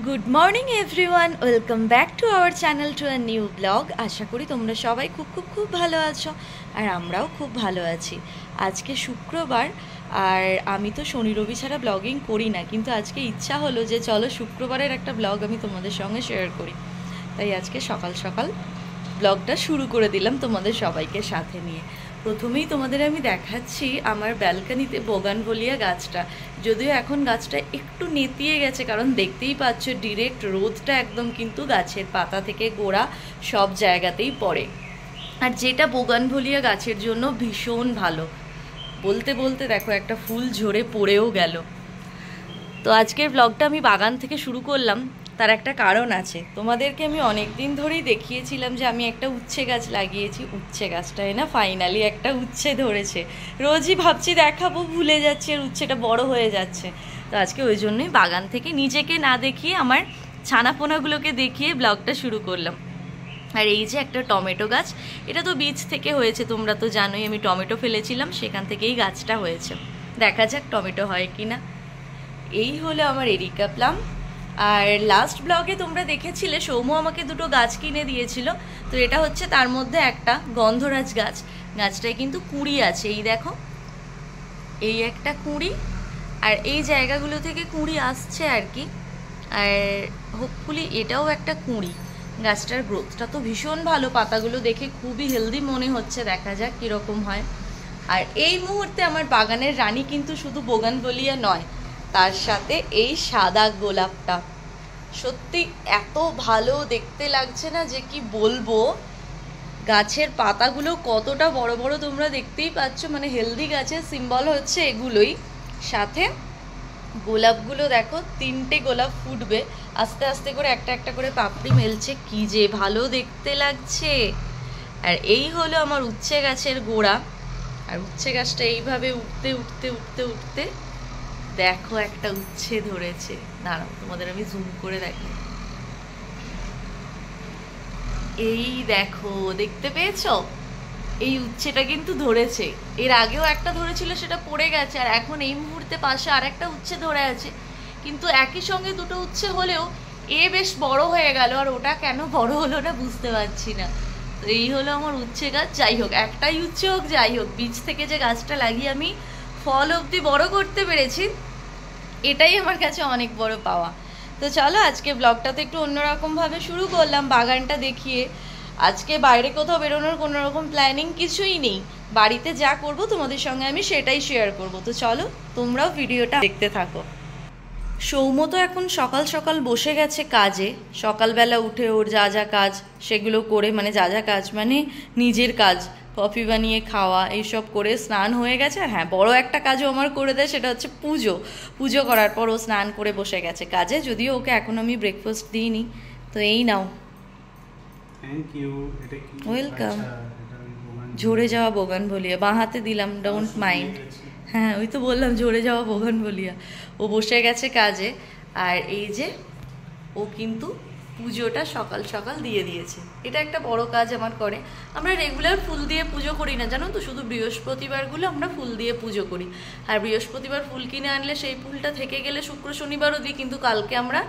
Good morning everyone, welcome back to our channel to a new blog. আশা করি তোমরা সবাই খুব খুব খুব ভালো আছো, আর আমরাও খুব ভালো আছি। আজকে শুক্রবার, আর আমি তো শনি রবি ছাড়া ব্লগিং করি না, কিন্তু আজকে ইচ্ছা হলো যে চলো শুক্রবারের একটা ব্লগ আমি তোমাদের সঙ্গে শেয়ার করি। তাই আজকে সকাল সকাল ব্লগটা শুরু করে দিলাম তোমাদের সবাইকে সাথে নিয়ে। প্রথমেই তোমাদের আমি দেখাচ্ছি আমার ব্যালকানিতে বোগানভলিয়া গাছটা। যদিও এখন গাছটা একটু নেতিয়ে গেছে, কারণ দেখতেই পাচ্ছ ডিরেক্ট রোদটা একদম কিন্তু গাছের পাতা থেকে গোড়া সব জায়গাতেই পড়ে। আর যেটা বোগানভলিয়া গাছের জন্য ভীষণ ভালো। বলতে বলতে দেখো একটা ফুল ঝরে পড়েও গেল। তো আজকের ব্লগটা আমি বাগান থেকে শুরু করলাম, তার একটা কারণ আছে। তোমাদেরকে আমি অনেক দিন ধরেই দেখিয়েছিলাম যে আমি একটা উচ্ছে গাছ লাগিয়েছি। উচ্ছে গাছটায় না ফাইনালি একটা উচ্ছে ধরেছে। রোজই ভাবছি দেখাবো, ভুলে যাচ্ছি, আর উচ্ছেটা বড় হয়ে যাচ্ছে। তো আজকে ওই জন্যই বাগান থেকে নিজেকে না দেখিয়ে আমার ছানাপোনাগুলোকে দেখিয়ে ব্লগটা শুরু করলাম। আর এই যে একটা টমেটো গাছ, এটা তো বীজ থেকে হয়েছে, তোমরা তো জানোই আমি টমেটো ফেলেছিলাম, সেখান থেকেই গাছটা হয়েছে। দেখা যাক টমেটো হয় কি না। এই হলো আমার এরিকা প্লাম। আর লাস্ট ব্লগে তোমরা দেখেছিলে সৌম্য আমাকে দুটো গাছ কিনে দিয়েছিল। তো এটা হচ্ছে তার মধ্যে একটা গন্ধরাজ গাছ। গাছটায় কিন্তু কুঁড়ি আছে, এই দেখো, এই একটা কুঁড়ি, আর এই জায়গাগুলো থেকে কুঁড়ি আসছে আর কি। আর হোপফুলি এটাও একটা কুঁড়ি। গাছটার গ্রোথটা তো ভীষণ ভালো, পাতাগুলো দেখে খুবই হেলদি মনে হচ্ছে, দেখা যাক কীরকম হয়। আর এই মুহূর্তে আমার বাগানের রানী কিন্তু শুধু বোগানভলিয়া নয়, তার সাথে এই সাদা গোলাপটা। সত্যি এত ভালো দেখতে লাগছে না যে কি বলবো। গাছের পাতাগুলো কতটা বড় বড় তোমরা দেখতেই পাচ্ছ, মানে হেলদি গাছের সিম্বল হচ্ছে এগুলোই। সাথে গোলাপগুলো দেখো, 3টে গোলাপ ফুটবে, আস্তে আস্তে করে একটা একটা করে পাপড়ি মেলছে, কি যে ভালো দেখতে লাগছে। আর এই হলো আমার উচ্ছে গাছের গোড়া। আর উচ্ছে গাছটা এইভাবে উঠতে উঠতে উঠতে উঠতে দেখো একটা উচ্ছে ধরেছে। দাঁড়াও তোমাদের আমি জুম করে দেখাই। এই দেখো, দেখতে পেয়েছো? এই উচ্ছেটা কিন্তু ধরেছে। এর আগেও একটা ধরেছিল, সেটা পড়ে গেছে, আর এখন এই মুহূর্তে পাশে আর একটা উচ্ছে ধরে আছে। কিন্তু একই সঙ্গে দুটো উচ্ছে হলেও এ বেশ বড় হয়ে গেল, আর ওটা কেন বড় হলো না বুঝতে পারছি না। তো এই হলো আমার উচ্ছে গাছ। যাই হোক, একটাই উচ্ছে হোক, যাই হোক, বীজ থেকে যে গাছটা লাগিয়ে আমি ফল অবধি বড় করতে পেরেছি, এটাই আমার কাছে অনেক বড় পাওয়া। তো চলো আজকে ব্লগটা তো একটু অন্যরকমভাবে শুরু করলাম বাগানটা দেখিয়ে। আজকে বাইরে কোথাও বেরোনোর কোনো রকম প্ল্যানিং কিছুই নেই। বাড়িতে যা করব তোমাদের সঙ্গে আমি সেটাই শেয়ার করব। তো চলো তোমরাও ভিডিওটা দেখতে থাকো। সৌম্য তো এখন সকাল সকাল বসে গেছে কাজে। সকালবেলা উঠে ওর যা যা কাজ সেগুলো করে, মানে যা যা কাজ মানে নিজের কাজ, কফি বানিয়ে খাওয়া, এইসব করে স্নান হয়ে গেছে। আর হ্যাঁ, বড় একটা কাজও আমার করে দেয়, সেটা হচ্ছে পুজো। পুজো করার পর ও স্নান করে বসে গেছে কাজে, যদিও ওকে এখন আমি ব্রেকফাস্ট দিইনি। তো এই নাও, থ্যাংক ইউ। এটা কি? ওয়েলকাম। আচ্ছা, এটা ঝরে যাওয়া বোগানভলিয়া বাঁ হাতে দিলাম, ডোন্ট মাইন্ড। হ্যাঁ, ওই তো বললাম ঝরে যাওয়া বোগানভলিয়া। ও বসে গেছে কাজে, আর এই যে ও কিন্তু পুজোটা সকাল সকাল দিয়ে দিয়েছে। এটা একটা বড় কাজ আমার করে। আমরা রেগুলার ফুল দিয়ে পুজো করি না, জানো তো, শুধু বৃহস্পতিবারগুলো আমরা ফুল দিয়ে পুজো করি। আর বৃহস্পতিবার ফুল কিনে আনলে সেই ফুলটা থেকে গেলে শুক্র শনিবারও দিই, কিন্তু কালকে আমরা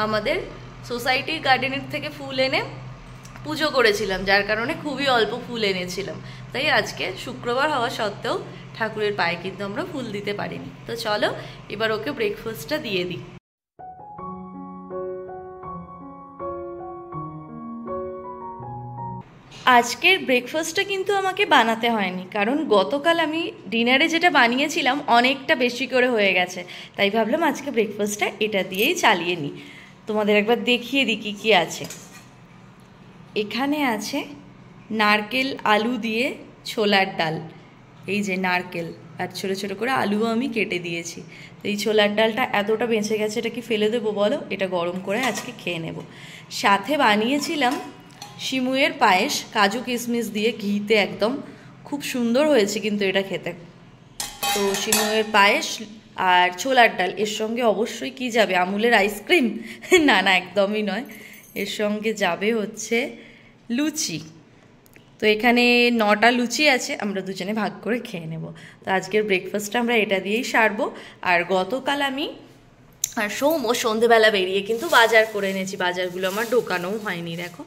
আমাদের সোসাইটির গার্ডেনের থেকে ফুল এনে পুজো করেছিলাম, যার কারণে খুবই অল্প ফুল এনেছিলাম। তাই আজকে শুক্রবার হওয়া সত্ত্বেও ঠাকুরের পায়ে কিন্তু আমরা ফুল দিতে পারিনি। তো চলো এবার ওকে ব্রেকফাস্টটা দিয়ে দিই। আজকের ব্রেকফাস্টটা কিন্তু আমাকে বানাতে হয়নি, কারণ গতকাল আমি ডিনারে যেটা বানিয়েছিলাম অনেকটা বেশি করে হয়ে গেছে। তাই ভাবলাম আজকে ব্রেকফাস্টটা এটা দিয়েই চালিয়ে নিই। তোমাদের একবার দেখিয়ে দিই কী কী আছে। এখানে আছে নারকেল আলু দিয়ে ছোলার ডাল। এই যে নারকেল আর ছোটো ছোটো করে আলুও আমি কেটে দিয়েছি। তো এই ছোলার ডালটা এতটা বেঁচে গেছে, এটা কি ফেলে দেবো বলো? এটা গরম করে আজকে খেয়ে নেব। সাথে বানিয়েছিলাম সিমুয়ের পায়েস, কাজু কিশমিশ দিয়ে ঘিতে একদম, খুব সুন্দর হয়েছে কিন্তু এটা খেতে। তো সিমুয়ের পায়েস আর ছোলার ডাল, এর সঙ্গে অবশ্যই কি যাবে? আমুলের আইসক্রিম? না না, একদমই নয়। এর সঙ্গে যাবে হচ্ছে লুচি। তো এখানে 9টা লুচি আছে, আমরা দুজনে ভাগ করে খেয়ে নেব। তো আজকের ব্রেকফাস্টটা আমরা এটা দিয়েই সারবো। আর গতকাল আমি আর সৌম্য সন্ধেবেলা বেরিয়ে কিন্তু বাজার করে এনেছি, বাজারগুলো আমার ঢোকানোও হয়নি দেখো।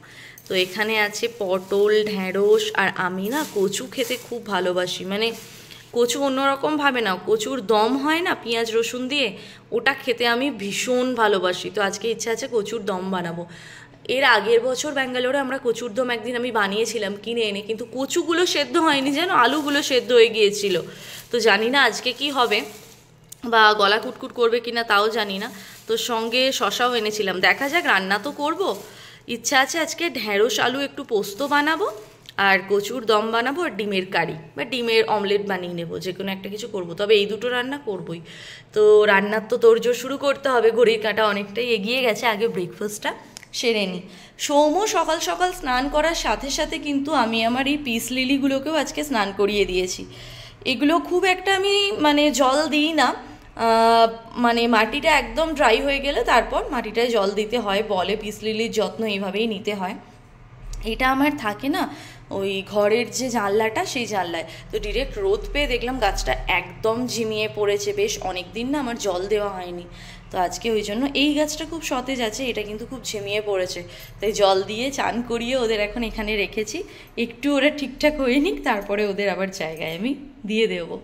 তো এখানে আছে পটল, ঢ্যাঁড়স, আর আমি না কচু খেতে খুব ভালোবাসি, মানে কচু অন্যরকমভাবে না, কচুর দম হয় না পেঁয়াজ রসুন দিয়ে, ওটা খেতে আমি ভীষণ ভালোবাসি। তো আজকে ইচ্ছা আছে কচুর দম বানাবো। এর আগের বছর ব্যাঙ্গালোরে আমরা কচুর দম একদিন আমি বানিয়েছিলাম কিনে এনে, কিন্তু কচুগুলো সেদ্ধ হয়নি যেন, আলুগুলো সেদ্ধ হয়ে গিয়েছিল। তো জানি না আজকে কি হবে, বা গলা কুটকুট করবে কিনা তাও জানি না। তো সঙ্গে শশাও এনেছিলাম, দেখা যাক, রান্না তো করব। ইচ্ছা আছে আজকে ঢ্যাঁড়স আলু একটু পোস্ত বানাবো, আর কচুর দম বানাবো, আর ডিমের কারি বা ডিমের অমলেট বানিয়ে নেবো, যে কোনো একটা কিছু করব। তবে এই দুটো রান্না করবই। তো রান্নার তো তোড়জোড় শুরু করতে হবে, ঘড়ির কাঁটা অনেকটাই এগিয়ে গেছে, আগে ব্রেকফাস্টটা সেরে নিই। সৌম্য সকাল সকাল স্নান করার সাথে সাথে কিন্তু আমি আমার এই পিস লিলিগুলোকেও আজকে স্নান করিয়ে দিয়েছি। এগুলো খুব একটা আমি মানে জল দিই না, মানে মাটিটা একদম ড্রাই হয়ে গেলে তারপর মাটিটায় জল দিতে হয়, বলে পিস লিলির যত্ন এইভাবেই নিতে হয়। এটা আমার থাকে না ওই ঘরের যে জানলাটা, সেই জানলায়, তো ডিরেক্ট রোদ পেয়ে দেখলাম গাছটা একদম ঝিমিয়ে পড়েছে। বেশ অনেক দিন না আমার জল দেওয়া হয়নি, তো আজকে ওই জন্য এই গাছটা খুব সতেজ আছে, এটা কিন্তু খুব ঝিমিয়ে পড়েছে, তাই জল দিয়ে চান করিয়ে ওদের এখন এখানে রেখেছি। একটু ওরা ঠিকঠাক হয়ে নিক, তারপরে ওদের আবার জায়গায় আমি দিয়ে দেবো।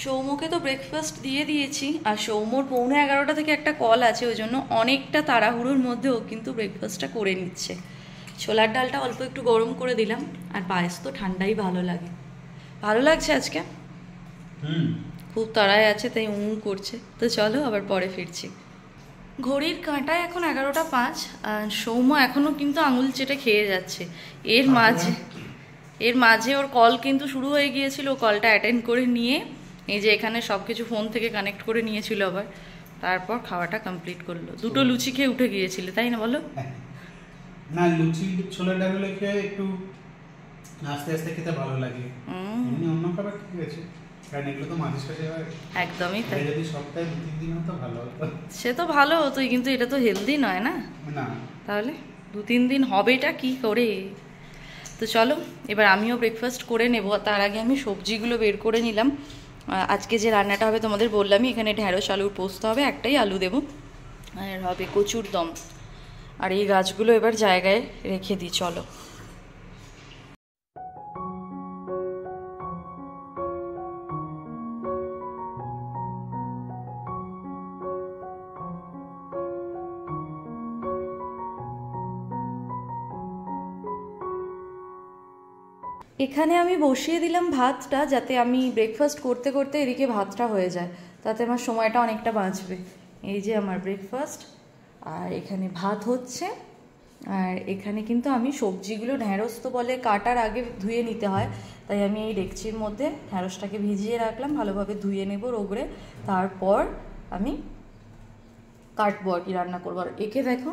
সৌম্যকে তো ব্রেকফাস্ট দিয়ে দিয়েছি, আর সৌম্যর 11:45 থেকে একটা কল আছে, ওই জন্য অনেকটা তাড়াহুড়োর মধ্যে ও কিন্তু ব্রেকফাস্টটা করে নিচ্ছে। ছোলার ডালটা অল্প একটু গরম করে দিলাম, আর পায়েস তো ঠান্ডাই ভালো লাগে। ভালো লাগছে আজকে, খুব তাড়ায় আছে তাই করছে। তো চলো আবার পরে ফিরছি। ঘড়ির কাঁটায় এখন 11:05, আর সৌম্য এখনও কিন্তু আঙুল চেটে খেয়ে যাচ্ছে। এর মাঝে ওর কল কিন্তু শুরু হয়ে গিয়েছিল, ও কলটা অ্যাটেন্ড করে নিয়ে এই যে এখানে সব কিছু ফোন থেকে কানেক্ট করে নিয়েছিল আবার, তারপর খাওয়াটা কমপ্লিট করলো। দুটো লুচি খেয়ে উঠে গিয়েছিলে তাই না, বলো? না, লুচি ছোলার ডাল খেয়ে একটু আস্তে আস্তে খেতে ভালো লাগে, এমনি অন্য খাবার ঠিক আছে, কারণ এগুলো তো মাঝে সাঝে হয়। একদমই তাই, যদি সপ্তাহে 2-3 দিন হতো ভালো হতো। সে তো ভালো হতোই, কিন্তু এটা তো হেলদি নয় না। না, তাহলে 2-3 দিন হবেটা কি করে? তো চলো এবার আমিও ব্রেকফাস্ট করে নেব। তার আগে আমি সবজিগুলো বের করে নিলাম। আজকে যে রান্নাটা হবে তোমাদের বললামই, এখানে ঢ্যাঁড়স আলুর পোস্ত হবে, একটাই আলু দেবো, আর হবে কচুর দম। আর এই গাছগুলো এবার জায়গায় রেখে দিই, চলো। এখানে আমি বসিয়ে দিলাম ভাতটা, যাতে আমি ব্রেকফাস্ট করতে করতে এদিকে ভাতটা হয়ে যায়, তাতে আমার সময়টা অনেকটা বাঁচবে। এই যে আমার ব্রেকফাস্ট, আর এখানে ভাত হচ্ছে, আর এখানে কিন্তু আমি সবজিগুলো, ঢ্যাঁড়স তো বলে কাটার আগে ধুয়ে নিতে হয়, তাই আমি এই ডেকচির মধ্যে ঢ্যাঁড়সটাকে ভিজিয়ে রাখলাম, ভালোভাবে ধুয়ে নেব রোগড়ে, তারপর আমি কাটবো আর কি, রান্না করবো। আর একে দেখো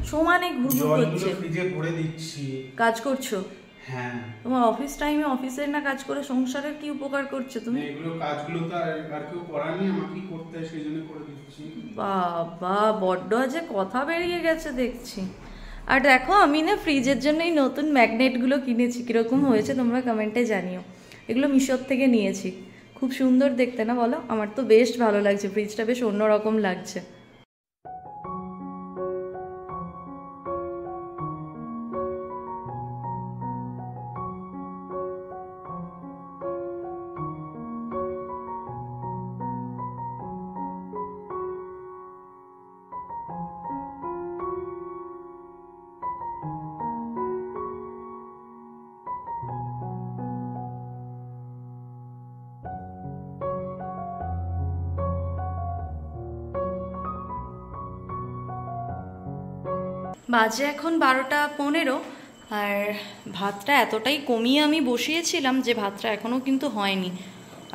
সমানে ঘুরঘুর করছে, কাজ করছো? হ্যাঁ, তোমার অফিস টাইমে অফিসের না কাজ করে সংসারের কি উপকার করছো তুমি? এগুলো কাজগুলো তো আর কেউ করার নেই, আমাকেই করতে হয়, সেই জন্য করে দিচ্ছি। বাবা, বড্ড আজে কথা বেরিয়ে গেছে দেখছি। আর দেখো আমি না ফ্রিজের জন্য এই নতুন ম্যাগনেটগুলো কিনেছি, কীরকম হয়েছে তোমরা কমেন্টে জানিও। এগুলো মিশোর থেকে নিয়েছি, খুব সুন্দর দেখতে না বলো? আমার তো বেশ ভালো লাগছে, ফ্রিজটা বেশ অন্যরকম লাগছে। বাজে এখন 12:15, আর ভাতটা এতটাই কমিয়ে আমি বসিয়েছিলাম যে ভাতটা এখনও কিন্তু হয়নি,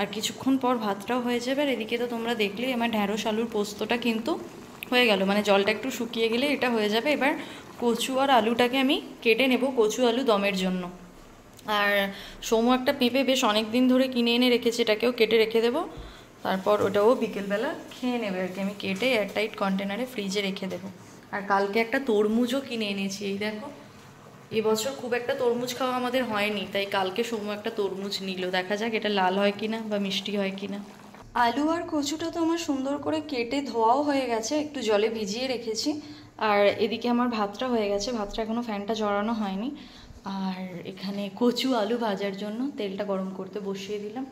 আর কিছুক্ষণ পর ভাতটাও হয়ে যাবে। আর এদিকে তো তোমরা দেখলেই আমার ঢ্যাঁড়স আলুর পোস্তটা কিন্তু হয়ে গেল, মানে জলটা একটু শুকিয়ে গেলে এটা হয়ে যাবে। এবার কচু আর আলুটাকে আমি কেটে নেব কচু আলু দমের জন্য। আর সোমু একটা পেঁপে বেশ অনেক দিন ধরে কিনে এনে রেখেছে, এটাকেও কেটে রেখে দেবো, তারপর ওটাও বিকেলবেলা খেয়ে নেবে আর কি। আমি কেটে এয়ারটাইট কন্টেনারে ফ্রিজে রেখে দেবো। আর কালকে একটা তরমুজও কিনে এনেছি, এই দেখো। এবছর খুব একটা তরমুজ খাওয়া আমাদের হয়নি, তাই কালকে সোমু একটা তরমুজ নিল, দেখা যাক এটা লাল হয় কিনা বা মিষ্টি হয় কিনা। আলু আর কচুটা তো আমার সুন্দর করে কেটে ধোয়াও হয়ে গেছে, একটু জলে ভিজিয়ে রেখেছি। আর এদিকে আমার ভাতটা হয়ে গেছে, ভাতটা এখনও ফ্যানটা জড়ানো হয়নি। আর এখানে কচু আলু ভাজার জন্য তেলটা গরম করতে বসিয়ে দিলাম।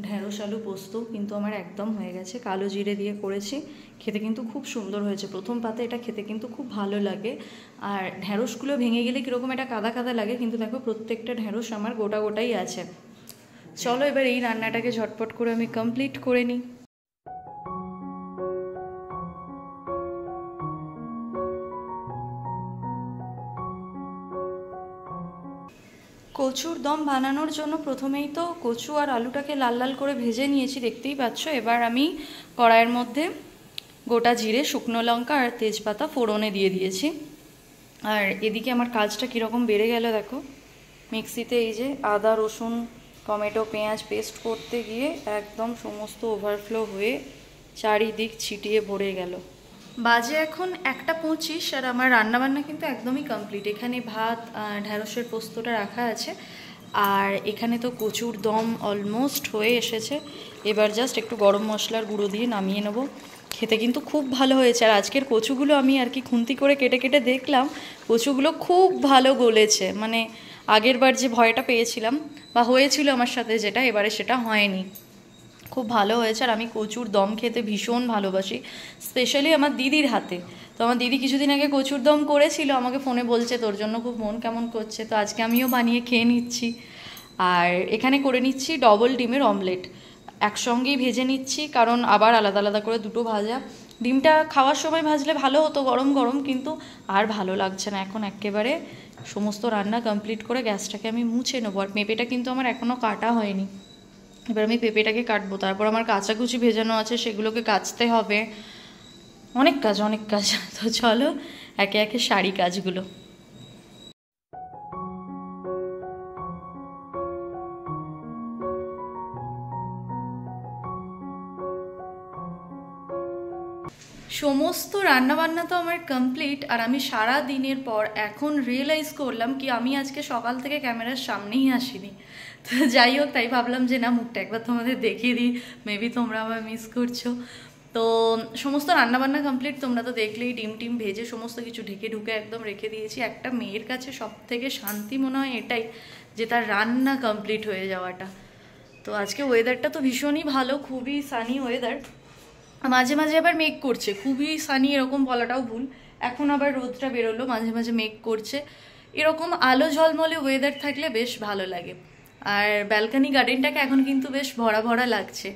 ঢেঁড়স আলু পোস্ত কিন্তু আমার একদম হয়ে গেছে, কালো জিরে দিয়ে করেছি, খেতে কিন্তু খুব সুন্দর হয়েছে। প্রথম পাতে এটা খেতে কিন্তু খুব ভালো লাগে। আর ঢেঁড়সগুলো ভেঙে গেলে কীরকম একটা কাদা কাদা লাগে, কিন্তু দেখো প্রত্যেকটা ঢেঁড়স আমার গোটা গোটাই আছে। চলো এবার এই রান্নাটাকে ঝটপট করে আমি কমপ্লিট করে নিই। কচুর দম বানানোর জন্য প্রথমেই তো কচু আর আলুটাকে লাল লাল করে ভেজে নিয়েছি, দেখতেই পাচ্ছ। এবার আমি কড়াইয়ের মধ্যে গোটা জিরে, শুকনো লঙ্কা আর তেজপাতা ফোড়নে দিয়ে দিয়েছি। আর এদিকে আমার কাজটা কীরকম বেড়ে গেল দেখো। মিক্সিতে এই যে আদা রসুন টমেটো পেঁয়াজ পেস্ট করতে গিয়ে একদম সমস্ত ওভারফ্লো হয়ে চারিদিক ছিটিয়ে ভরে গেল। বাজে এখন 1:25 আর আমার রান্নাবান্না কিন্তু একদমই কমপ্লিট। এখানে ভাত ঢ্যাঁড়সের পোস্তটা রাখা আছে, আর এখানে তো কচুর দম অলমোস্ট হয়ে এসেছে। এবার জাস্ট একটু গরম মশলার গুঁড়ো দিয়ে নামিয়ে নেবো। খেতে কিন্তু খুব ভালো হয়েছে। আর আজকের কচুগুলো আমি আর কি খুন্তি করে কেটে কেটে দেখলাম, কচুগুলো খুব ভালো গলেছে। মানে আগের বার যে ভয়টা পেয়েছিলাম বা হয়েছিল আমার সাথে যেটা, এবারে সেটা হয়নি, খুব ভালো হয়েছে। আর আমি কচুর দম খেতে ভীষণ ভালোবাসি, স্পেশালি আমার দিদির হাতে। তো আমার দিদি কিছুদিন আগে কচুর দম করেছিল, আমাকে ফোনে বলছে তোর জন্য খুব মন কেমন করছে, তো আজকে আমিও বানিয়ে খেয়ে নিচ্ছি। আর এখানে করে নিচ্ছি ডবল ডিমের অমলেট, একসঙ্গেই ভেজে নিচ্ছি, কারণ আবার আলাদা আলাদা করে দুটো ভাজা। ডিমটা খাওয়ার সময় ভাজলে ভালো হতো গরম গরম, কিন্তু আর ভালো লাগছে না এখন। একেবারে সমস্ত রান্না কমপ্লিট করে গ্যাসটাকে আমি মুছে নেবো। আর পেঁপেটা কিন্তু আমার এখনও কাটা হয়নি, এবার আমি পেঁপেটাকে কাটবো। তারপর আমার কাঁচাকুচি ভেজানো আছে, সেগুলোকে কাচতে হবে। অনেক কাজ অনেক কাজ। তো চলো একে একে সারি কাজগুলো। সমস্ত রান্নাবান্না তো আমার কমপ্লিট। আর আমি সারা দিনের পর এখন রিয়েলাইজ করলাম কি আমি আজকে সকাল থেকে ক্যামেরার সামনেই আসিনি। তো যাই হোক, তাই ভাবলাম যে না, মুখটা একবার তোমাদের দেখিয়ে দিই, মেবি তোমরা আমার মিস করছো। তো সমস্ত রান্নাবান্না কমপ্লিট, তোমরা তো দেখলেই। ডিম টিম ভেজে সমস্ত কিছু ঢেকে ঢুকে একদম রেখে দিয়েছি। একটা মেয়ের কাছে সব থেকে শান্তি মনে হয় এটাই, যে তার রান্না কমপ্লিট হয়ে যাওয়াটা। তো আজকে ওয়েদারটা তো ভীষণই ভালো, খুবই সানি ওয়েদার। মাঝে মাঝে আবার মেঘ করছে, খুবই সানি এরকম বলাটাও ভুল। এখন আবার রোদটা বেরোলো, মাঝে মাঝে মেঘ করছে। এরকম আলো ঝলমলে ওয়েদার থাকলে বেশ ভালো লাগে। আর ব্যালকনি গার্ডেনটাকে এখন কিন্তু বেশ ভরা ভরা লাগছে।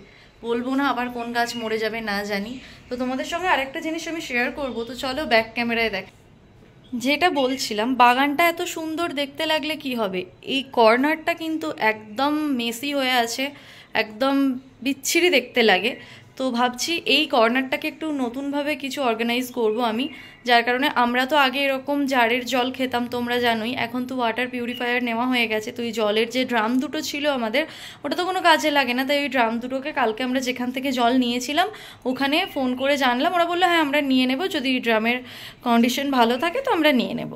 বলবো না আবার কোন গাছ মরে যাবে না জানি। তো তোমাদের সঙ্গে আরেকটা জিনিস আমি শেয়ার করবো, তো চলো ব্যাক ক্যামেরায় দেখ। যেটা বলছিলাম, বাগানটা এত সুন্দর দেখতে লাগলে কি হবে, এই কর্নারটা কিন্তু একদম মেসি হয়ে আছে, একদম বিচ্ছিরি দেখতে লাগে। তো ভাবছি এই কর্নারটাকে একটু নতুনভাবে কিছু অর্গানাইজ করব আমি, যার কারণে আমরা তো আগে এরকম জারের জল খেতাম তোমরা জানোই, এখন তো ওয়াটার পিউরিফায়ার নেওয়া হয়ে গেছে। তো এই জলের যে ড্রাম দুটো ছিল আমাদের, ওটা তো কোনো কাজে লাগে না। তাই ওই ড্রাম দুটোকে কালকে আমরা যেখান থেকে জল নিয়েছিলাম ওখানে ফোন করে জানলাম, ওরা বললো হ্যাঁ আমরা নিয়ে নেব, যদি ড্রামের কন্ডিশন ভালো থাকে তো আমরা নিয়ে নেব।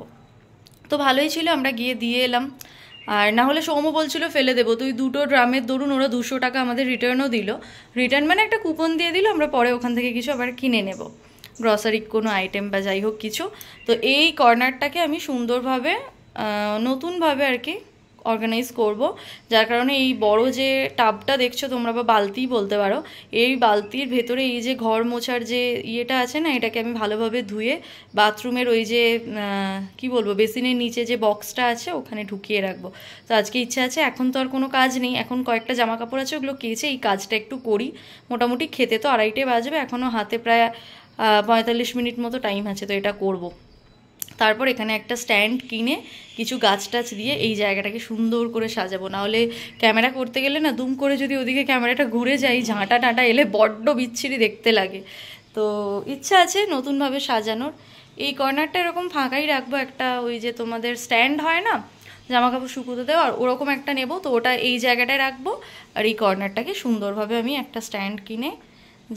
তো ভালোই ছিল, আমরা গিয়ে দিয়ে এলাম। আর না হলে সৌম্য বলছিল ফেলে দেবো, তো ওই দুটো ড্রামের দরুন ওরা 200 টাকা আমাদের রিটার্নও দিল। রিটার্ন মানে একটা কুপন দিয়ে দিল, আমরা পরে ওখান থেকে কিছু আবার কিনে নেব, গ্রসারি কোনো আইটেম বা যাই হোক কিছু। তো এই কর্নারটাকে আমি সুন্দরভাবে নতুনভাবে আর কি অর্গানাইজ করব, যার কারণে এই বড় যে টাবটা দেখছো তোমরা বা বালতি বলতে পারো, এই বালতির ভেতরে এই যে ঘর মোছার যে ইয়েটা আছে না, এটাকে আমি ভালোভাবে ধুয়ে বাথরুমের ওই যে কি বলবো বেসিনের নিচে যে বক্সটা আছে ওখানে ঢুকিয়ে রাখবো। তো আজকে ইচ্ছা আছে, এখন তো আর কোনো কাজ নেই, এখন কয়েকটা জামা কাপড় আছে ওগুলো কেচে এই কাজটা একটু করি। মোটামুটি খেতে তো 2:30 বাজবে, এখনও হাতে প্রায় 45 মিনিট মতো টাইম আছে, তো এটা করব। তারপর এখানে একটা স্ট্যান্ড কিনে কিছু গাছ টাছ দিয়ে এই জায়গাটাকে সুন্দর করে সাজাবো। নাহলে ক্যামেরা করতে গেলে না, দুম করে যদি ওদিকে ক্যামেরাটা ঘুরে যায়, ঝাঁটা টাঁটা এলে বড্ড বিচ্ছিরি দেখতে লাগে। তো ইচ্ছা আছে নতুনভাবে সাজানোর। এই কর্নারটা এরকম ফাঁকাই রাখবো, একটা ওই যে তোমাদের স্ট্যান্ড হয় না জামা কাপড় শুকোতে দেওয়ার, ওরকম একটা নেব, তো ওটা এই জায়গাটায় রাখবো। আর এই কর্নারটাকে সুন্দরভাবে আমি একটা স্ট্যান্ড কিনে,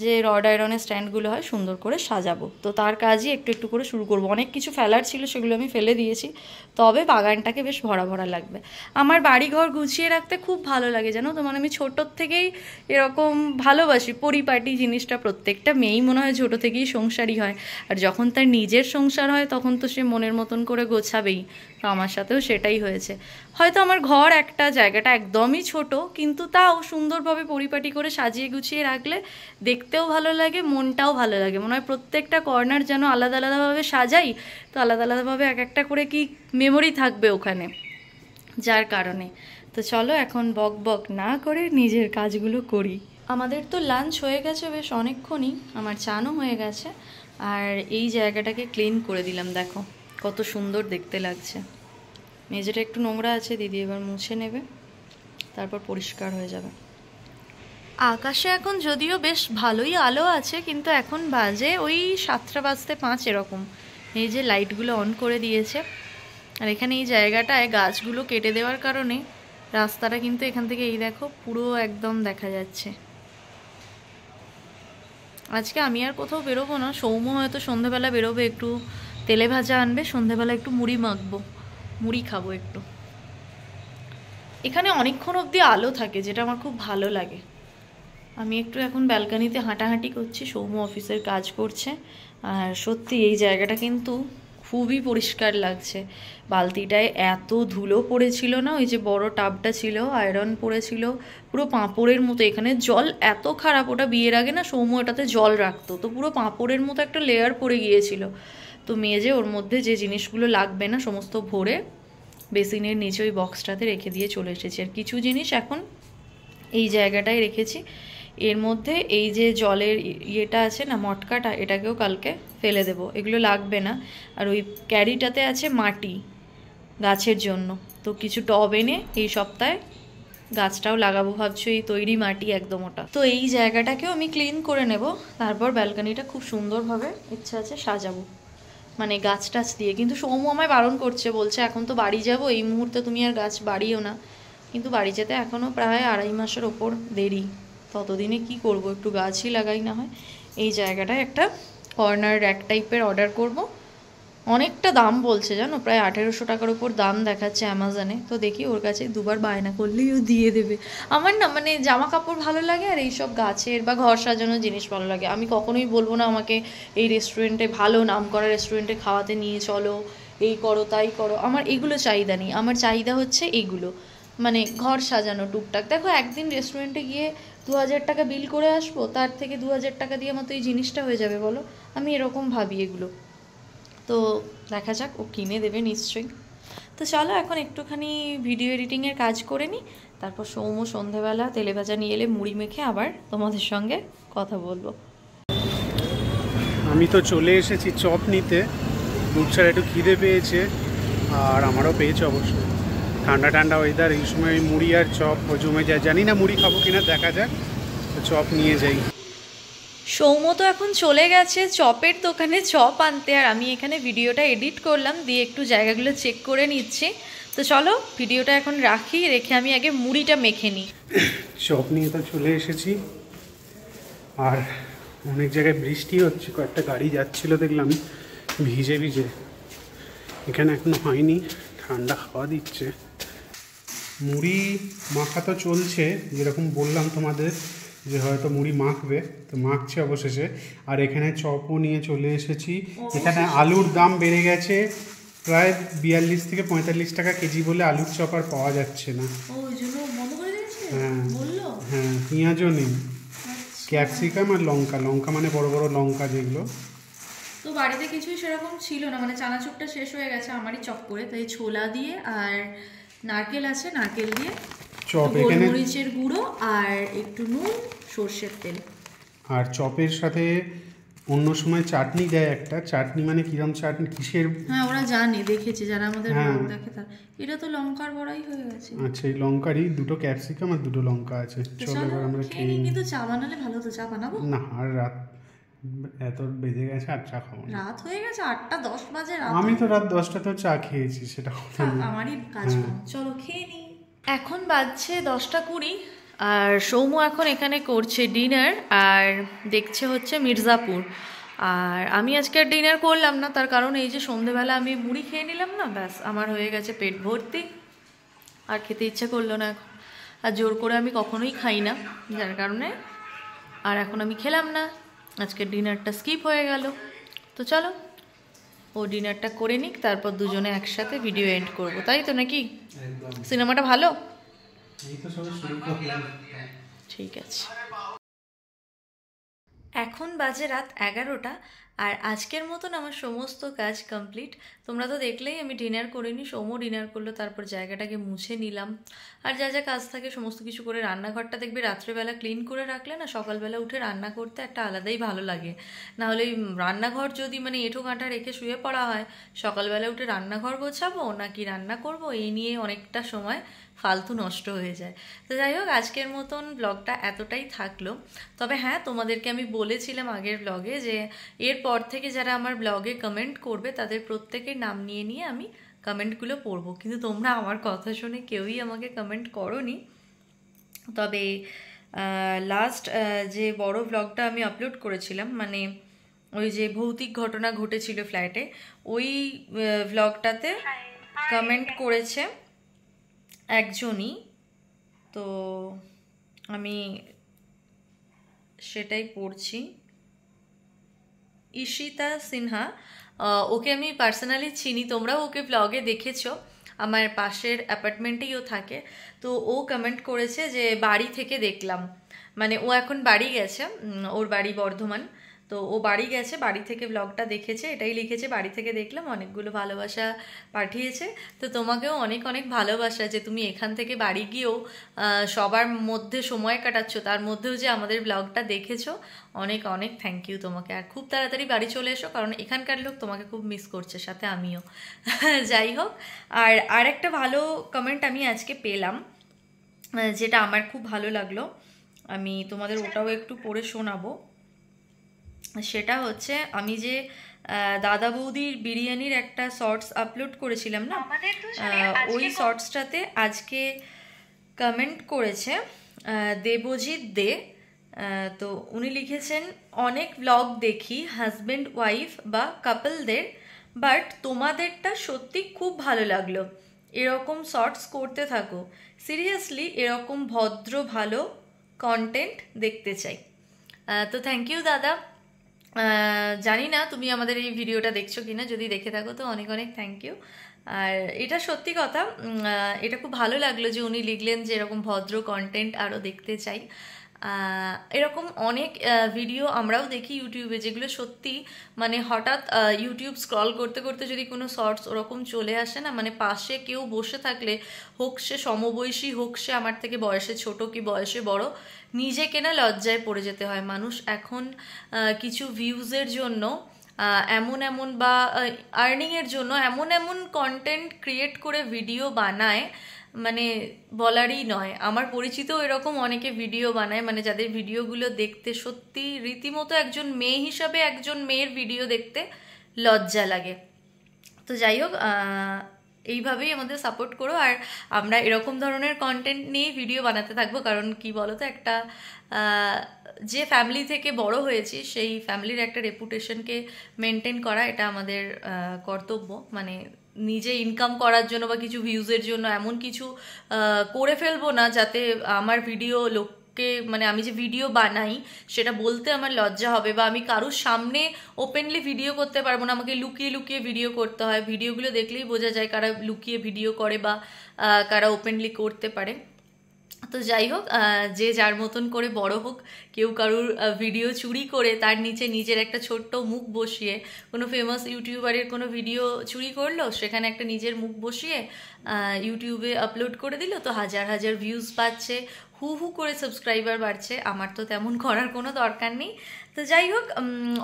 যে রড আয়রনের স্ট্যান্ডগুলো হয়, সুন্দর করে সাজাবো। তো তার কাজই একটু একটু করে শুরু করবো। অনেক কিছু ফেলার ছিল, সেগুলো আমি ফেলে দিয়েছি, তবে বাগানটাকে বেশ ভরা ভরা লাগবে। আমার বাড়িঘর গুছিয়ে রাখতে খুব ভালো লাগে জানো তো, মানে আমি ছোটোর থেকেই এরকম ভালোবাসি পরিপাটি জিনিসটা। প্রত্যেকটা মেয়েই মনে হয় ছোটো থেকেই সংসারী হয়, আর যখন তার নিজের সংসার হয় তখন তো সে মনের মতন করে গোছাবেই। তো আমার সাথেও সেটাই হয়েছে। হয়তো আমার ঘর একটা, জায়গাটা একদমই ছোট, কিন্তু তাও সুন্দরভাবে পরিপাটি করে সাজিয়ে গুছিয়ে রাখলে দেখতেও ভালো লাগে, মনটাও ভালো লাগে। মনে হয় প্রত্যেকটা কর্নার যেন আলাদা আলাদাভাবে সাজাই, তো আলাদা আলাদাভাবে এক একটা করে কি মেমোরি থাকবে ওখানে, যার কারণে। তো চলো এখন বক বক না করে নিজের কাজগুলো করি। আমাদের তো লাঞ্চ হয়ে গেছে বেশ অনেকক্ষণই, আমার চানও হয়ে গেছে। আর এই জায়গাটাকে ক্লিন করে দিলাম, দেখো কত সুন্দর দেখতে লাগছে। মেঝেটা একটু নোংরা আছে, দিদি এবার মুছে নেবে, তারপর পরিষ্কার হয়ে যাবে। আকাশে এখন যদিও বেশ ভালোই আলো আছে, কিন্তু এখন বাজে ওই 7:05 এরকম। এই যে লাইটগুলো অন করে দিয়েছে, আর এখানে এই জায়গাটায় গাছগুলো কেটে দেওয়ার কারণে রাস্তাটা কিন্তু এখান থেকে এই দেখো পুরো একদম দেখা যাচ্ছে। আজকে আমি আর কোথাও বেরোবো না, সৌম্য হয়তো সন্ধেবেলা বেরোবে, একটু তেলে ভাজা আনবে, সন্ধেবেলা একটু মুড়ি মাখবো, মুড়ি খাবো একটু। এখানে অনেকক্ষণ অবধি আলো থাকে, যেটা আমার খুব ভালো লাগে। আমি একটু এখন ব্যালকানিতে হাঁটাহাঁটি করছি, সৌম্য অফিসের কাজ করছে। আর সত্যি এই জায়গাটা কিন্তু খুবই পরিষ্কার লাগছে। বালতিটায় এত ধুলো পড়েছিল না, ওই যে বড় টাবটা ছিল, আয়রন পড়েছিল পুরো পাঁপড়ের মতো। এখানে জল এত খারাপ, ওটা বিয়ের আগে না সৌম্য এটাতে জল রাখতো, তো পুরো পাঁপড়ের মতো একটা লেয়ার পড়ে গিয়েছিল। তো মেজে ওর মধ্যে যে জিনিসগুলো লাগবে না সমস্ত ভরে বেসিনের নিচে ওই বক্সটাতে রেখে দিয়ে চলে এসেছি। আর কিছু জিনিস এখন এই জায়গাটায় রেখেছি। এর মধ্যে এই যে জলের ইয়েটা আছে না, মটকাটা, এটাকেও কালকে ফেলে দেব, এগুলো লাগবে না। আর ওই ক্যারিটাতে আছে মাটি গাছের জন্য, তো কিছু টব এনে এই সপ্তাহে গাছটাও লাগাবো ভাবছি, এই তৈরি মাটি একদম ওটা। তো এই জায়গাটাকেও আমি ক্লিন করে নেব, তারপর ব্যালকানিটা খুব সুন্দরভাবে ইচ্ছা আছে সাজাবো, মানে গাছ টাছ দিয়ে। কিন্তু সৌম্য আমায় বারণ করছে, বলছে এখন তো বাড়ি যাব, এই মুহূর্তে তুমি আর গাছ বাড়িও না। কিন্তু বাড়ি যেতে এখনও প্রায় 2.5 মাসের ওপর দেরি, ততদিনে কি করব, একটু গাছই লাগাই না হয়। এই জায়গাটায় একটা কর্নার র্যাক টাইপের অর্ডার করব। অনেকটা দাম বলছে জানো, প্রায় 1800 টাকার ওপর দাম দেখাচ্ছে অ্যামাজনে। তো দেখি ওর কাছে দুবার বায়না করলেই ও দিয়ে দেবে। আমার না মানে জামা কাপড় ভালো লাগে, আর এইসব গাছের বা ঘর সাজানোর জিনিস ভালো লাগে। আমি কখনোই বলবো না আমাকে এই রেস্টুরেন্টে, ভালো নাম করা রেস্টুরেন্টে খাওয়াতে নিয়ে চলো, এই করো তাই করো। আমার এগুলো চাহিদা নেই, আমার চাহিদা হচ্ছে এইগুলো, মানে ঘর সাজানো টুকটাক। দেখো একদিন রেস্টুরেন্টে গিয়ে 2000 টাকা বিল করে আসবো, তার থেকে 2000 টাকা দিয়ে আমার তো এই জিনিসটা হয়ে যাবে বলো, আমি এরকম ভাবি এগুলো। তো দেখা যাক, ও কিনে দেবে নিশ্চয়ই। তো চলো এখন একটুখানি ভিডিও এডিটিংয়ের কাজ করে নিই, তারপর সৌম্য সন্ধেবেলা তেলে ভাজা নিয়ে এলে মুড়ি মেখে আবার তোমাদের সঙ্গে কথা বলবো। আমি তো চলে এসেছি চপ নিতে, দুধ একটু খিদে পেয়েছে, আর আমারও পেয়েছে অবশ্যই। ঠান্ডা ঠান্ডা ওয়েদার, এই সময় মুড়ি আর চপ জমে যায়। জানি না মুড়ি খাবো কিনা, দেখা যাক। তো চপ নিয়ে যাই। সৌম্য তো এখন চলে গেছে চপের দোকানে চপ আনতে, আর আমি এখানে ভিডিওটা এডিট করলাম, দিয়ে একটু জায়গাগুলো চেক করে নিচ্ছি। তো চলো ভিডিওটা এখন রাখি, রেখে আমি আগে মুড়িটা মেখে নিই। চপ নিয়ে তো চলে এসেছি, আর অনেক জায়গায় বৃষ্টি হচ্ছে, কয়েকটা গাড়ি যাচ্ছিল দেখলাম ভিজে ভিজে। এখানে এখনো হয়নি, ঠান্ডা হাওয়া দিচ্ছে। মুড়ি মাখা তো চলছে, যেরকম বললাম তোমাদের যে হয়তো মুড়ি মাখবে, তো মাখছে অবশেষে। আর এখানে চপও নিয়ে চলে এসেছি। এখানে আলুর দাম বেড়ে গেছে, প্রায় 42 থেকে 45 টাকা কেজি বলে আলুর চপ আর পাওয়া যাচ্ছে না। হ্যাঁ হ্যাঁ, পেঁয়াজও নেই, ক্যাপসিকাম আর লঙ্কা, লঙ্কা মানে বড় বড় লঙ্কা যেগুলো। তো বাড়িতে কিছুই সেরকম ছিল না, মানে চানাচুরটা শেষ হয়ে গেছে আমারই চপ করে, তাই ছোলা দিয়ে আর নারকেল আছে, নারকেল দিয়ে চপ, এখানে মরিচের গুঁড়ো আর একটু নুন, সর্ষের তেল। আর চপের সাথে অন্য সময় চাটনি দেয় একটা। চাটনি মানে কিরম চাটনি, কিসের? হ্যাঁ ওরা জানে, দেখেছে যারা আমাদের ব্লগ দেখে তার। এটা তো লঙ্কার বড়াই হয়ে গেছে। আচ্ছা, এই লঙ্কারই 2টো ক্যাপসিকাম আর 2টো লঙ্কা আছে। চলো এবার আমরা খেয়ে নিই। কিন্তু চা বানালে ভালো, তো চা বানাবো না, আর রাত এত বেজে গেছে আর চা খাবো না। রাত হয়ে গেছে, 8টা 10 বাজে রাত। আমি তো রাত 10টাতেও চা খেয়েছি, সেটা কথা থাক, নেই। আমারই কাজ কম, চলো খেয়ে নিই। এখন বাজছে 10টা 20, আর সৌম্য এখন এখানে করছে ডিনার আর দেখছে হচ্ছে মির্জাপুর। আর আমি আজকে আর ডিনার করলাম না, তার কারণ এই যে সন্ধেবেলা আমি মুড়ি খেয়ে নিলাম না, ব্যাস আমার হয়ে গেছে পেট ভর্তি, আর খেতে ইচ্ছা করলো না এখন। আর জোর করে আমি কখনোই খাই না, যার কারণে আর এখন আমি খেলাম না, আজকে ডিনারটা স্কিপ হয়ে গেল। তো চলো ও ডিনারটা করে নিক, তারপর দুজনে একসাথে ভিডিও এন্ড করবো, তাই তো নাকি? একদম। সিনেমাটা ভালো? এই তো সবে শুরু করলাম। ঠিক আছে। এখন বাজে রাত 11টা, আর আজকের মতন আমার সমস্ত কাজ কমপ্লিট। তোমরা তো দেখলেই আমি ডিনার করিনি, সৌম্য ডিনার করলো, তারপর জায়গাটাকে মুছে নিলাম, আর যা যা কাজ থাকে সমস্ত কিছু করে। রান্নাঘরটা দেখবে রাত্রেবেলা ক্লিন করে রাখলে না, সকালবেলা উঠে রান্না করতে একটা আলাদাই ভালো লাগে। নাহলে রান্নাঘর যদি মানে এঁঠো কাঁটা রেখে শুয়ে পড়া হয়, সকালবেলা উঠে রান্নাঘর গোছাবো নাকি রান্না করব, এই নিয়ে অনেকটা সময় ফালতু নষ্ট হয়ে যায়। তো যাই হোক, আজকের মতন ব্লগটা এতটাই থাকলো। তবে হ্যাঁ, তোমাদেরকে আমি বলেছিলাম আগের ব্লগে যে এরপর থেকে যারা আমার ব্লগে কমেন্ট করবে তাদের প্রত্যেকের নাম নিয়ে নিয়ে আমি কমেন্টগুলো পড়বো, কিন্তু তোমরা আমার কথা শুনে কেউই আমাকে কমেন্ট করোনি। তবে লাস্ট যে বড় ব্লগটা আমি আপলোড করেছিলাম, মানে ওই যে ভৌতিক ঘটনা ঘটেছিল ফ্ল্যাটে, ওই ব্লগটাতে কমেন্ট করেছে একজনই, তো আমি সেটাই পড়ছি। ঈশিতা সিনহা, ওকে আমি পার্সোনালি চিনি, তোমরাও ওকে ব্লগে দেখেছো, আমার পাশের অ্যাপার্টমেন্টেই ও থাকে। তো ও কমেন্ট করেছে যে বাড়ি থেকে দেখলাম, মানে ও এখন বাড়ি গেছে, ওর বাড়ি বর্ধমান, তো ও বাড়ি গেছে, বাড়ি থেকে ব্লগটা দেখেছে, এটাই লিখেছে, বাড়ি থেকে দেখলাম, অনেকগুলো ভালোবাসা পাঠিয়েছে। তো তোমাকেও অনেক অনেক ভালোবাসা যে তুমি এখান থেকে বাড়ি গিয়েও সবার মধ্যে সময় কাটাচ্ছ, তার মধ্যেও যে আমাদের ব্লগটা দেখেছো, অনেক অনেক থ্যাংক ইউ তোমাকে। আর খুব তাড়াতাড়ি বাড়ি চলে এসো, কারণ এখানকার লোক তোমাকে খুব মিস করছে, সাথে আমিও। যাই হোক, আর আরেকটা ভালো কমেন্ট আমি আজকে পেলাম, যেটা আমার খুব ভালো লাগলো, আমি তোমাদের ওটাও একটু পড়ে শোনাবো। সেটা হচ্ছে, আমি যে দাদা বৌদির বিরিয়ানির একটা শর্টস আপলোড করেছিলাম না, ওই শর্টসটাতে আজকে কমেন্ট করেছে দেবজিৎ দে। তো উনি লিখেছেন, অনেক ব্লগ দেখি হাজব্যান্ড ওয়াইফ বা কাপলদের, বাট তোমাদেরটা সত্যি খুব ভালো লাগলো, এরকম শর্টস করতে থাকো, সিরিয়াসলি এরকম ভদ্র ভালো কন্টেন্ট দেখতে চাই। তো থ্যাংক ইউ দাদা, জানি না তুমি আমাদের এই ভিডিওটা দেখছো কিনা, যদি দেখে থাকো তো অনেক অনেক থ্যাংক ইউ। আর এটা সত্যি কথা, এটা খুব ভালো লাগলো যে উনি লিখলেন যে এরকম ভদ্র কন্টেন্ট আরও দেখতে চাই। এরকম অনেক ভিডিও আমরাও দেখি ইউটিউবে, যেগুলো সত্যি মানে হঠাৎ ইউটিউব স্ক্রল করতে করতে যদি কোনো শর্টস ওরকম চলে আসে না, মানে পাশে কেউ বসে থাকলে, হোক সে সমবয়সী, হোক সে আমার থেকে বয়সে ছোট কি বয়সে বড়, নিজেকে না লজ্জায় পড়ে যেতে হয়। মানুষ এখন কিছু ভিউজের জন্য এমন এমন বা আর্নিংয়ের জন্য এমন এমন কন্টেন্ট ক্রিয়েট করে ভিডিও বানায়, মানে বলারই নয়। আমার পরিচিত এরকম অনেকে ভিডিও বানায়, মানে যাদের ভিডিওগুলো দেখতে সত্যি রীতিমতো একজন মেয়ে হিসাবে একজন মেয়ের ভিডিও দেখতে লজ্জা লাগে। তো যাই হোক, এইভাবেই আমাদের সাপোর্ট করো, আর আমরা এরকম ধরনের কন্টেন্ট নিয়ে ভিডিও বানাতে থাকবো। কারণ কি বলো তো, একটা যে ফ্যামিলি থেকে বড় হয়েছি, সেই ফ্যামিলির একটা রেপুটেশনকে মেনটেন করা এটা আমাদের কর্তব্য। মানে নিজে ইনকাম করার জন্য বা কিছু ভিউজের জন্য এমন কিছু করে ফেলবো না যাতে আমার ভিডিও লোককে, মানে আমি যে ভিডিও বানাই সেটা বলতে আমার লজ্জা হবে, বা আমি কারোর সামনে ওপেনলি ভিডিও করতে পারবো না, আমাকে লুকিয়ে লুকিয়ে ভিডিও করতে হয়। ভিডিওগুলো দেখলেই বোঝা যায় কারা লুকিয়ে ভিডিও করে বা কারা ওপেনলি করতে পারে। তো যাই হোক, যে যার মতন করে বড় হোক, কেউ কারুর ভিডিও চুরি করে তার নিচে নিজের একটা ছোট্ট মুখ বসিয়ে, কোনো ফেমাস ইউটিউবারের কোনো ভিডিও চুরি করলো, সেখানে একটা নিজের মুখ বসিয়ে ইউটিউবে আপলোড করে দিল, তো হাজার হাজার ভিউজ পাচ্ছে, হু হু করে সাবস্ক্রাইবার বাড়ছে। আমার তো তেমন করার কোনো দরকার নেই। তো যাই হোক,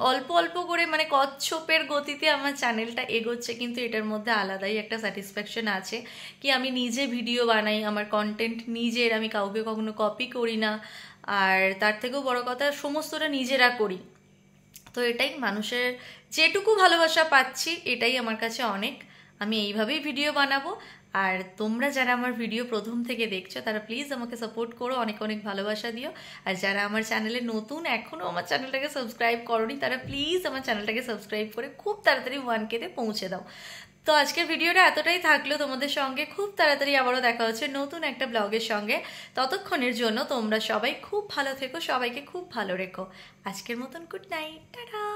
অল্প অল্প করে মানে কচ্ছপের গতিতে আমার চ্যানেলটা এগোচ্ছে, কিন্তু এটার মধ্যে আলাদাই একটা স্যাটিসফ্যাকশন আছে কি আমি নিজে ভিডিও বানাই, আমার কন্টেন্ট নিজের, আমি কাউকে কখনো কপি করি না, আর তার থেকেও বড় কথা সমস্তটা নিজেরা করি। তো এটাই, মানুষের যেটুকু ভালোবাসা পাচ্ছি এটাই আমার কাছে অনেক। আমি এইভাবেই ভিডিও বানাবো। আর তোমরা যারা আমার ভিডিও প্রথম থেকে দেখছো তারা প্লিজ আমাকে সাপোর্ট করো, অনেক অনেক ভালোবাসা দিও। আর যারা আমার চ্যানেলে নতুন, এখনও আমার চ্যানেলটাকে সাবস্ক্রাইব করোনি, তারা প্লিজ আমার চ্যানেলটাকে সাবস্ক্রাইব করে খুব তাড়াতাড়ি 1K-তে পৌঁছে দাও। তো আজকের ভিডিওটা এতটাই থাকলো তোমাদের সঙ্গে। খুব তাড়াতাড়ি আবারও দেখা হচ্ছে নতুন একটা ব্লগের সঙ্গে। ততক্ষণের জন্য তোমরা সবাই খুব ভালো থেকো, সবাইকে খুব ভালো রেখো। আজকের মতন গুড নাইট, টাটা।